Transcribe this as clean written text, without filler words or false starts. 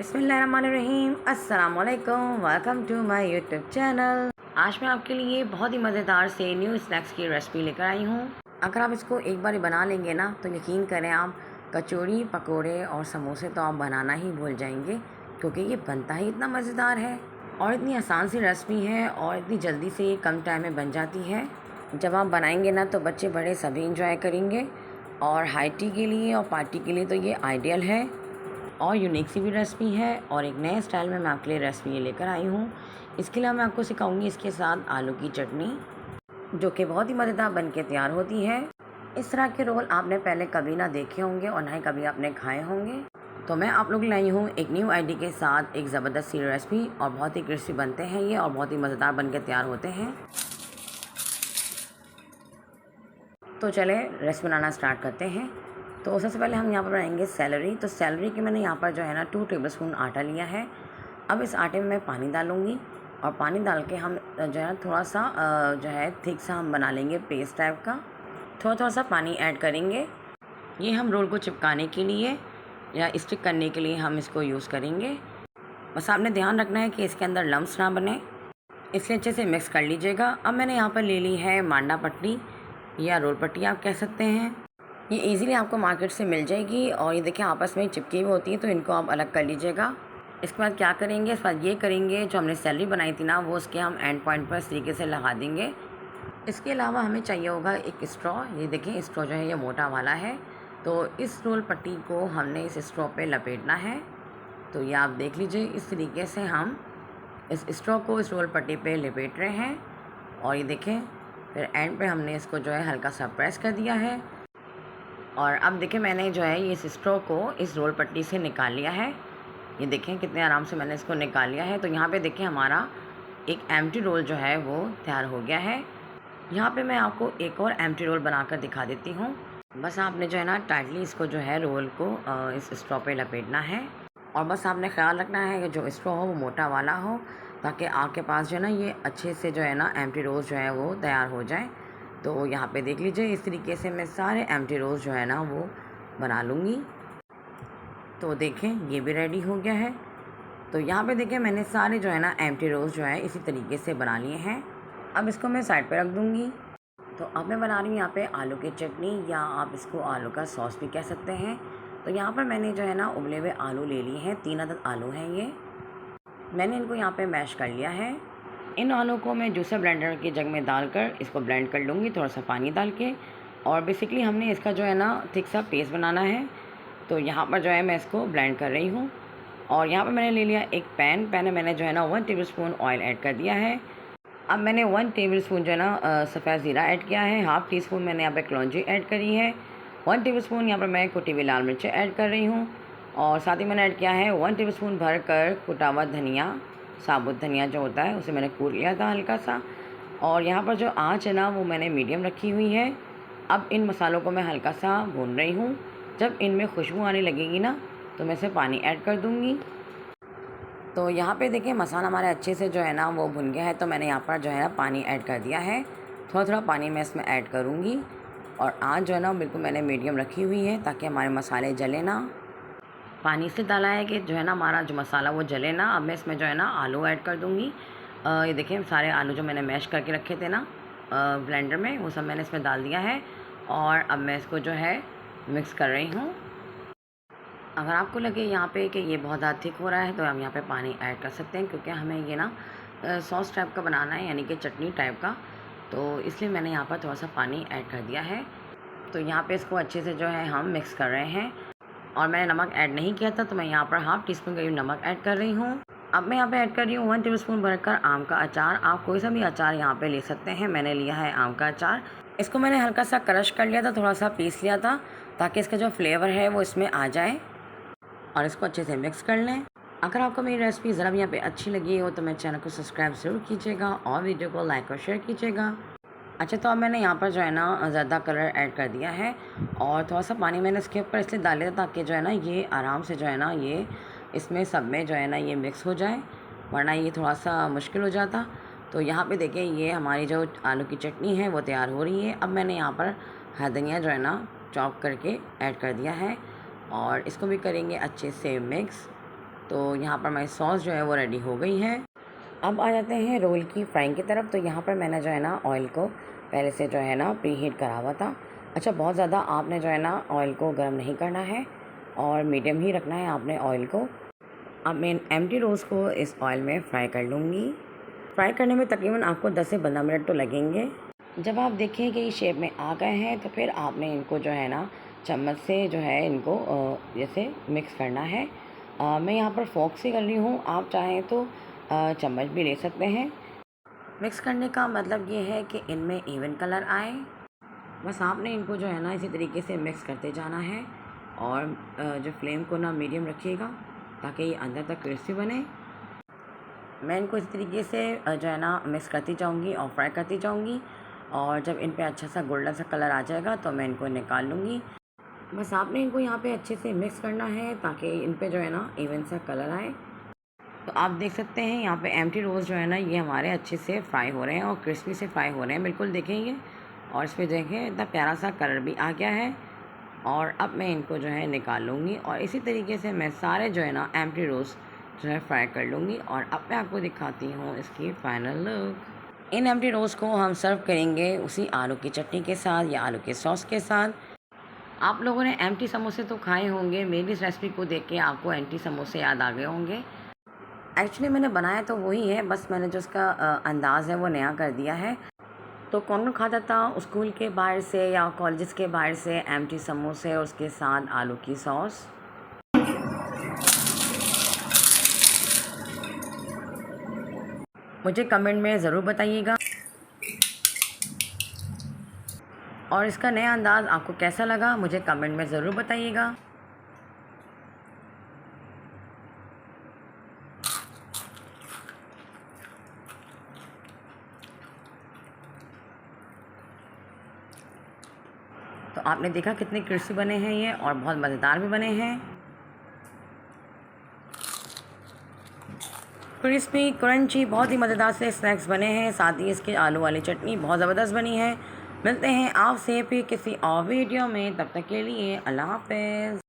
बिस्मिल्लाहिर्रहमानिर्रहीम। अस्सलाम वालेकुम, welcome to my YouTube channel. आज मैं आपके लिए बहुत ही मज़ेदार से न्यू स्नैक्स की रेसिपी लेकर आई हूँ। अगर आप इसको एक बार बना लेंगे ना तो यकीन करें आप कचौड़ी, पकोड़े और समोसे तो आप बनाना ही भूल जाएंगे, क्योंकि ये बनता ही इतना मज़ेदार है और इतनी आसान सी रेसिपी है और इतनी जल्दी से ये कम टाइम में बन जाती है। जब आप बनाएंगे ना तो बच्चे बड़े सभी इंजॉय करेंगे और हाई टी के लिए और पार्टी के लिए तो ये आइडियल है और यूनिक सी भी रेसिपी है और एक नए स्टाइल में मैं आपके लिए रेसिपी लेकर आई हूँ। इसके लिए मैं आपको सिखाऊंगी इसके साथ आलू की चटनी, जो कि बहुत ही मज़ेदार बन के तैयार होती है। इस तरह के रोल आपने पहले कभी ना देखे होंगे और ना ही कभी आपने खाए होंगे। तो मैं आप लोग लाई हूँ एक न्यू आइडिया के साथ एक ज़बरदस्त सी रेसिपी और बहुत ही क्रिस्पी बनते हैं ये और बहुत ही मज़ेदार बन के तैयार होते हैं। तो चले रेसिपी बनाना स्टार्ट करते हैं। तो सबसे पहले हम यहाँ पर बनाएंगे सैलरी। तो सैलरी के मैंने यहाँ पर जो है ना 2 टेबलस्पून आटा लिया है। अब इस आटे में मैं पानी डालूँगी और पानी डाल के हम जो है थोड़ा सा जो है थिक सा हम बना लेंगे पेस्ट टाइप का। थोड़ा थोड़ा सा पानी ऐड करेंगे। ये हम रोल को चिपकाने के लिए या स्टिक करने के लिए हम इसको यूज़ करेंगे। बस आपने ध्यान रखना है कि इसके अंदर लम्स ना बने, इसलिए अच्छे से मिक्स कर लीजिएगा। अब मैंने यहाँ पर ले ली है मांडा पट्टी या रोल पट्टी आप कह सकते हैं। ये इजीली आपको मार्केट से मिल जाएगी और ये देखिए आपस में चिपकी हुई होती है, तो इनको आप अलग कर लीजिएगा। इसके बाद क्या करेंगे, इसके बाद ये करेंगे जो हमने सैलरी बनाई थी ना वो उसके हम एंड पॉइंट पर इस तरीके से लगा देंगे। इसके अलावा हमें चाहिए होगा एक स्ट्रॉ। ये देखिए स्ट्रॉ जो है ये मोटा वाला है, तो इस रोल पट्टी को हमने इस स्ट्रॉ पे लपेटना है। तो ये आप देख लीजिए इस तरीके से हम इस स्ट्रॉ को इस रोल पट्टी पे लपेट रहे हैं और ये देखें फिर एंड पे हमने इसको जो है हल्का सा प्रेस कर दिया है। और अब देखें मैंने जो है ये स्ट्रॉ को इस रोल पट्टी से निकाल लिया है। ये देखें कितने आराम से मैंने इसको निकाल लिया है। तो यहाँ पे देखें हमारा एक एम्प्टी रोल जो है वो तैयार हो गया है। यहाँ पे मैं आपको एक और एम्प्टी रोल बनाकर दिखा देती हूँ। बस आपने जो है ना टाइटली इसको जो है रोल को इस स्ट्रॉ पे लपेटना है और बस आपने ख्याल रखना है कि जो स्ट्रॉ हो वो मोटा वाला हो, ताकि आपके पास जो है ना ये अच्छे से जो है ना एम्प्टी रोल जो है वो तैयार हो जाए। तो यहाँ पे देख लीजिए इस तरीके से मैं सारे एम्प्टी रोल्स जो है ना वो बना लूँगी। तो देखें ये भी रेडी हो गया है। तो यहाँ पे देखें मैंने सारे जो है ना एम्प्टी रोल्स जो है इसी तरीके से बना लिए हैं। अब इसको मैं साइड पे रख दूँगी। तो अब मैं बना रही हूँ यहाँ पे आलू की चटनी, या आप इसको आलू का सॉस भी कह सकते हैं। तो यहाँ पर मैंने जो है ना उबले हुए आलू ले लिए हैं, 3 अदद आलू हैं ये। मैंने इनको यहाँ पे मैश कर लिया है। इन आलू को मैं जूसर ब्लेंडर की जग में डालकर इसको ब्लेंड कर लूँगी थोड़ा सा पानी डाल के। और बेसिकली हमने इसका जो है ना थिक सा पेस्ट बनाना है। तो यहाँ पर जो है मैं इसको ब्लेंड कर रही हूँ। और यहाँ पर मैंने ले लिया एक पैन में मैंने जो है ना 1 टेबलस्पून ऑयल ऐड कर दिया है। अब मैंने 1 टेबलस्पून जो है ना सफ़ेद ज़ीरा ऐड किया है। हाफ़ टी स्पून मैंने यहाँ पर कलौंजी ऐड करी है। 1 टेबलस्पून यहाँ पर मैं कुटी हुई लाल मिर्चें ऐड कर रही हूँ। और साथ ही मैंने ऐड किया है 1 टेबलस्पून भर कर कुटा हुआ धनिया, साबुत धनिया जो होता है उसे मैंने कूट लिया था हल्का सा। और यहाँ पर जो आँच है ना वो मैंने मीडियम रखी हुई है। अब इन मसालों को मैं हल्का सा भून रही हूँ। जब इनमें खुशबू आने लगेगी ना तो मैं इसे पानी ऐड कर दूँगी। तो यहाँ पे देखिए मसाला हमारे अच्छे से जो है ना वो भुन गया है। तो मैंने यहाँ पर जो है ना पानी ऐड कर दिया है। थोड़ा थोड़ा पानी मैं इसमें ऐड करूँगी और आँच जो है ना बिल्कुल मैंने मीडियम रखी हुई है, ताकि हमारे मसाले जले ना। पानी से डाला है कि जो है ना हमारा जो मसाला वो जले ना। अब मैं इसमें जो है ना आलू ऐड कर दूँगी। ये देखिए सारे आलू जो मैंने मैश करके रखे थे ना ब्लेंडर में, वो सब मैंने इसमें डाल दिया है और अब मैं इसको जो है मिक्स कर रही हूँ। अगर आपको लगे यहाँ पे कि ये बहुत ज़्यादा थिक हो रहा है तो हम यहाँ पे पानी ऐड कर सकते हैं, क्योंकि हमें ये ना सॉस टाइप का बनाना है, यानी कि चटनी टाइप का। तो इसलिए मैंने यहाँ पर थोड़ा सा पानी ऐड कर दिया है। तो यहाँ पे इसको अच्छे से जो है हम मिक्स कर रहे हैं। और मैंने नमक ऐड नहीं किया था, तो मैं यहाँ पर हाफ़ टी स्पून करीब नमक ऐड कर रही हूँ। अब मैं यहाँ पे ऐड कर रही हूँ 1 टेबलस्पून भरकर आम का अचार। आप कोई सा भी अचार यहाँ पे ले सकते हैं, मैंने लिया है आम का अचार। इसको मैंने हल्का सा क्रश कर लिया था, थोड़ा सा पीस लिया था, ताकि इसका जो फ्लेवर है वो इसमें आ जाए। और इसको अच्छे से मिक्स कर लें। अगर आपको मेरी रेसिपी ज़रा भी यहाँ पे अच्छी लगी हो तो मेरे चैनल को सब्सक्राइब ज़रूर कीजिएगा और वीडियो को लाइक और शेयर कीजिएगा। अच्छा, तो अब मैंने यहाँ पर जो है ना ज़्यादा कलर ऐड कर दिया है और थोड़ा सा पानी मैंने इसके ऊपर इसलिए डाल दिया ताकि जो है ना ये आराम से जो है ना ये इसमें सब में जो है ना ये मिक्स हो जाए, वरना ये थोड़ा सा मुश्किल हो जाता। तो यहाँ पे देखिए ये हमारी जो आलू की चटनी है वो तैयार हो रही है। अब मैंने यहाँ पर हरा धनिया जो है ना चॉप करके ऐड कर दिया है और इसको भी करेंगे अच्छे से मिक्स। तो यहाँ पर हमारी सॉस जो है वो रेडी हो गई है। अब आ जाते हैं रोल की फ्राइंग की तरफ। तो यहाँ पर मैंने जो है ना ऑयल को पहले से जो है ना प्री हीट करा हुआ था। अच्छा, बहुत ज़्यादा आपने जो है ना ऑयल को गर्म नहीं करना है और मीडियम ही रखना है आपने ऑयल को। अब मैं एम्प्टी रोल्स को इस ऑयल में फ्राई कर लूँगी। फ्राई करने में तकरीबन आपको 10 से 15 मिनट तो लगेंगे। जब आप देखें कि ये शेप में आ गए हैं तो फिर आपने इनको जो है ना चम्मच से जो है इनको जैसे मिक्स करना है। मैं यहाँ पर फोर्क से कर रही हूँ, आप चाहें तो चम्मच भी ले सकते हैं। मिक्स करने का मतलब ये है कि इनमें इवन कलर आए। बस आपने इनको जो है ना इसी तरीके से मिक्स करते जाना है और जो फ्लेम को ना मीडियम रखिएगा ताकि ये अंदर तक क्रिस्पी बने। मैं इनको इस तरीके से जो है ना मिक्स करती जाऊंगी और फ्राई करती जाऊंगी और जब इन पे अच्छा सा गोल्डन सा कलर आ जाएगा तो मैं इनको निकाल लूँगी। बस आपने इनको यहाँ पे अच्छे से मिक्स करना है ताकि इन पे जो है ना इवन सा कलर आए। तो आप देख सकते हैं यहाँ पे एम्प्टी रोल्स जो है ना ये हमारे अच्छे से फ्राई हो रहे हैं और क्रिस्पी से फ्राई हो रहे हैं, बिल्कुल देखें ये। और इस पर देखें इतना प्यारा सा कलर भी आ गया है। और अब मैं इनको जो है निकाल लूँगी और इसी तरीके से मैं सारे जो है ना एम्प्टी रोल्स जो है फ्राई कर लूँगी। और अब मैं आपको दिखाती हूँ इसकी फ़ाइनल लुक। इन एम्प्टी रोल्स को हम सर्व करेंगे उसी आलू की चटनी के साथ या आलू के सॉस के साथ। आप लोगों ने एम्प्टी समोसे तो खाए होंगे, मेरी इस रेसिपी को देख के आपको एम्प्टी समोसे याद आ गए होंगे। एक्चुअली मैंने बनाया तो वही है, बस मैंने जो उसका अंदाज़ है वो नया कर दिया है। तो कौन कौन खाता था स्कूल के बाहर से या कॉलेजेस के बाहर से एम्प्टी समोसे और उसके साथ आलू की सॉस? मुझे कमेंट में ज़रूर बताइएगा और इसका नया अंदाज़ आपको कैसा लगा मुझे कमेंट में ज़रूर बताइएगा। तो आपने देखा कितने क्रिस्पी बने हैं ये और बहुत मज़ेदार भी बने हैं। क्रिस्पी क्रंची बहुत ही मज़ेदार से स्नैक्स बने हैं। साथ ही इसकी आलू वाली चटनी बहुत ज़बरदस्त बनी है। मिलते हैं आपसे फिर किसी और वीडियो में, तब तक के लिए अल्लाह हाफ़िज़।